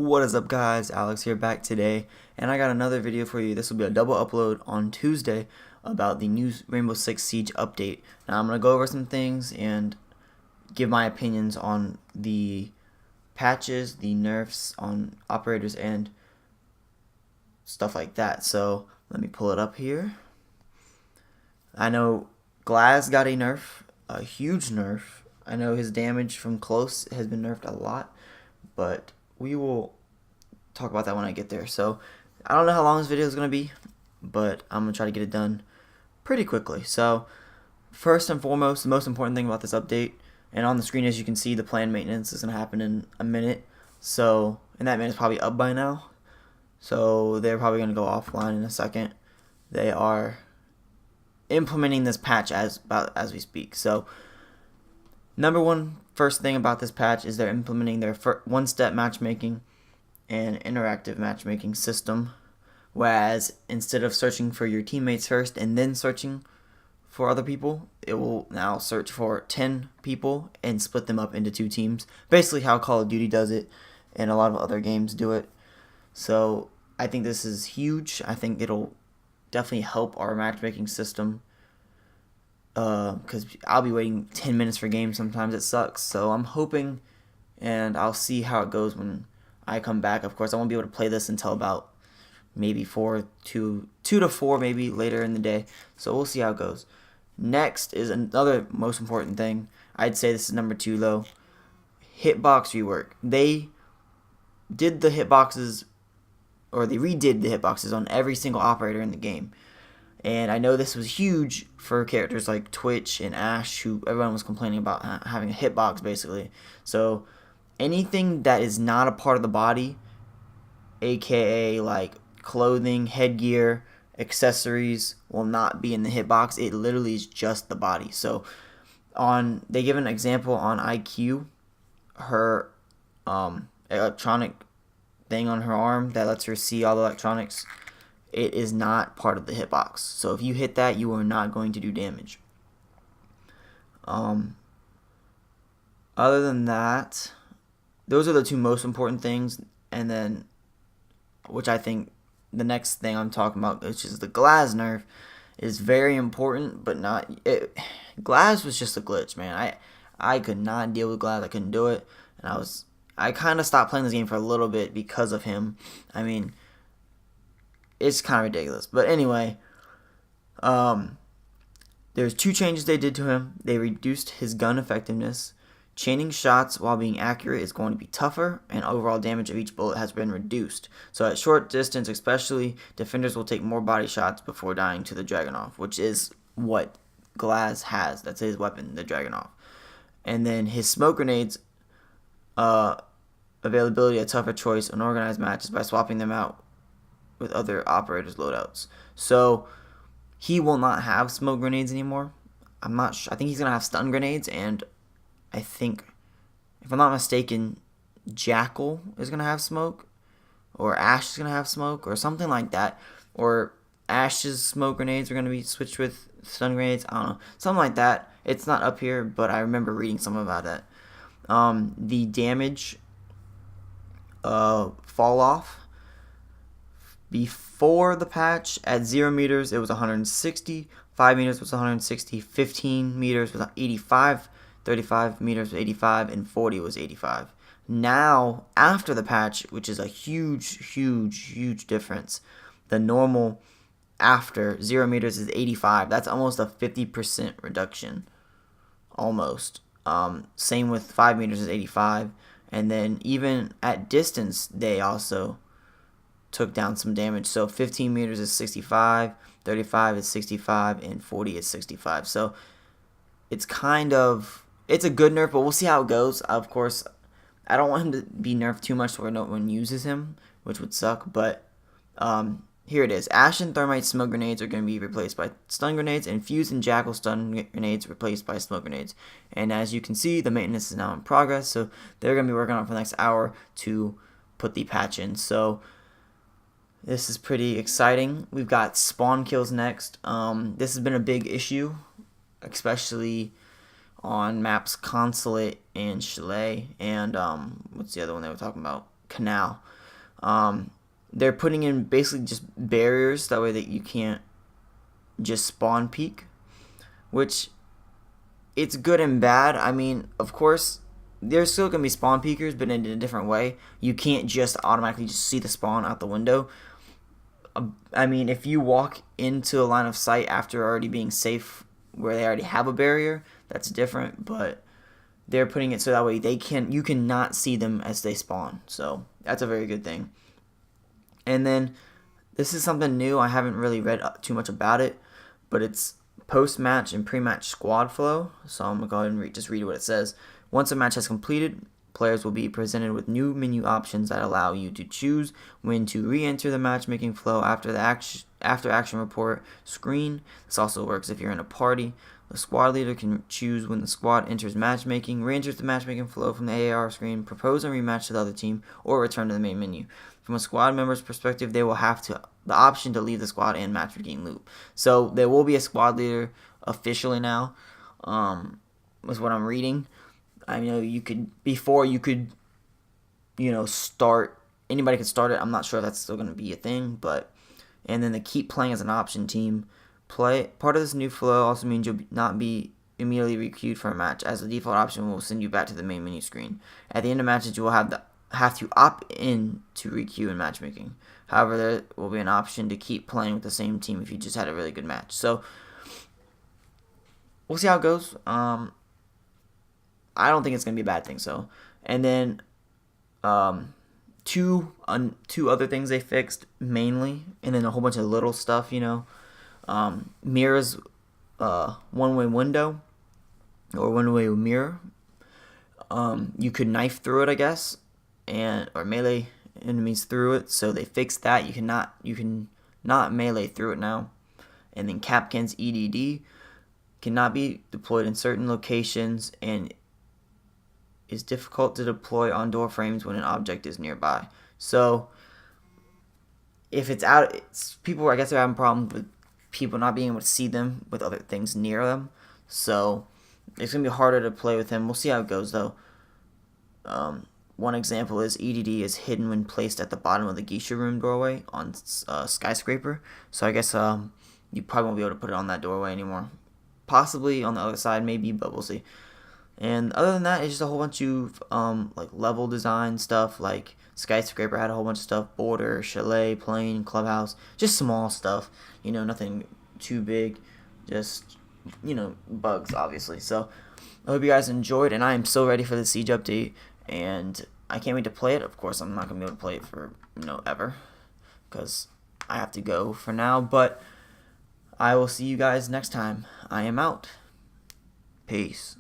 What is up, guys? Alex here, back today, and I got another video for you. This will be a double upload on Tuesday about the new Rainbow Six Siege update. Now I'm going to go over some things and give my opinions on the patches, the nerfs on operators, and stuff like that. So let me pull it up here. I know Glaz got a nerf, a huge nerf. I know his damage from close has been nerfed a lot, but we will talk about that when I get there. So I don't know how long this video is going to be, but I'm going to try to get it done pretty quickly. So first and foremost, the most important thing about this update, and on the screen as you can see, the planned maintenance is going to happen in a minute. So, and that minute's probably up by now. So they're probably going to go offline in a second. They are implementing this patch as we speak. So first thing about this patch is they're implementing their one-step matchmaking and interactive matchmaking system, whereas instead of searching for your teammates first and then searching for other people, it will now search for 10 people and split them up into 2 teams, basically how Call of Duty does it and a lot of other games do it. So I think this is huge. I think it'll definitely help our matchmaking system, because I'll be waiting 10 minutes for games. Sometimes it sucks. So I'm hoping, and I'll see how it goes when I come back. Of course, I won't be able to play this until about maybe 2 to 4 maybe later in the day. So we'll see how it goes. Next is another most important thing. I'd say this is number 2 though. Hitbox rework. They did the hitboxes, or they redid the hitboxes on every single operator in the game. And I know this was huge for characters like Twitch and Ash, who everyone was complaining about having a hitbox basically. So anything that is not a part of the body, aka like clothing, headgear, accessories, will not be in the hitbox. It literally is just the body. So they give an example on IQ, her electronic thing on her arm that lets her see all the electronics. It is not part of the hitbox. So if you hit that, you are not going to do damage. Other than that, those are the 2 most important things. And then, which I think the next thing I'm talking about, which is the Glaz nerf, is very important, but not it. Glaz was just a glitch, man. I could not deal with Glaz. I couldn't do it, and I kind of stopped playing this game for a little bit because of him. I mean, it's kind of ridiculous. But anyway, there's 2 changes they did to him. They reduced his gun effectiveness. Chaining shots while being accurate is going to be tougher, and overall damage of each bullet has been reduced. So at short distance especially, defenders will take more body shots before dying to the Dragunov, which is what Glaz has. That's his weapon, the Dragunov. And then his smoke grenades, availability a tougher choice in organized matches by swapping them out with other operators' loadouts. So he will not have smoke grenades anymore. I'm not sure. I think he's gonna have stun grenades, and I think, if I'm not mistaken, Jackal is gonna have smoke, or Ash is gonna have smoke, or something like that. Or Ash's smoke grenades are gonna be switched with stun grenades. I don't know, something like that. It's not up here, but I remember reading something about that. The damage fall off. Before the patch, at 0 meters, it was 160, 5 meters was 160, 15 meters was 85, 35 meters was 85, and 40 was 85. Now, after the patch, which is a huge difference, the normal after 0 meters is 85. That's almost a 50% reduction. Almost. Same with 5 meters is 85. And then even at distance, they also took down some damage. So 15 meters is 65, 35 is 65, and 40 is 65. So it's it's a good nerf, but we'll see how it goes. Of course, I don't want him to be nerfed too much where no one uses him, which would suck. But here it is. Ash and Thermite smoke grenades are going to be replaced by stun grenades, and Fuse and Jackal stun grenades replaced by smoke grenades. And as you can see, the maintenance is now in progress, so they're going to be working on it for the next hour to put the patch in. So this is pretty exciting. We've got spawn kills next. This has been a big issue, especially on maps Consulate and Chalet, and what's the other one they were talking about? canal. They're putting in basically just barriers that way that you can't just spawn peek, which it's good and bad. I mean, of course, there's still gonna be spawn peekers, but in a different way. You can't just automatically just see the spawn out the window. I mean, if you walk into a line of sight after already being safe, where they already have a barrier, that's different. But they're putting it so that way you cannot see them as they spawn. So that's a very good thing. And then this is something new. I haven't really read too much about it, but it's post-match and pre-match squad flow. So I'm going to go ahead and just read what it says. Once a match has completed, players will be presented with new menu options that allow you to choose when to re-enter the matchmaking flow after the action report screen. This also works if you're in a party. The squad leader can choose when the squad enters matchmaking, re-enters the matchmaking flow from the AAR screen, propose a rematch to the other team, or return to the main menu. From a squad member's perspective, they will have the option to leave the squad and matchmaking loop. So there will be a squad leader officially now, is what I'm reading. I know you could start, anybody could start it. I'm not sure if that's still going to be a thing, and then the keep playing as an option team. Part of this new flow also means you'll not be immediately requeued for a match, as the default option will send you back to the main menu screen. At the end of matches, you will have to opt in to requeue in matchmaking. However, there will be an option to keep playing with the same team if you just had a really good match. So we'll see how it goes. I don't think it's gonna be a bad thing. So, and then two other things they fixed mainly, and then a whole bunch of little stuff. Mira's one-way window or one-way mirror. You could knife through it, I guess, or melee enemies through it. So they fixed that. You cannot melee through it now. And then Kapkan's EDD cannot be deployed in certain locations and is difficult to deploy on door frames when an object is nearby. So if it's out, people, I guess, they're having problems with people not being able to see them with other things near them. So it's going to be harder to play with him. We'll see how it goes, though. One example is EDD is hidden when placed at the bottom of the geisha room doorway on Skyscraper. So I guess you probably won't be able to put it on that doorway anymore. Possibly on the other side, maybe, but we'll see. And other than that, it's just a whole bunch of level design stuff. Like Skyscraper had a whole bunch of stuff: border, chalet, plane, clubhouse. Just small stuff. Nothing too big. Just bugs, obviously. So I hope you guys enjoyed, and I am so ready for the Siege update, and I can't wait to play it. Of course, I'm not gonna be able to play it for ever, because I have to go for now. But I will see you guys next time. I am out. Peace.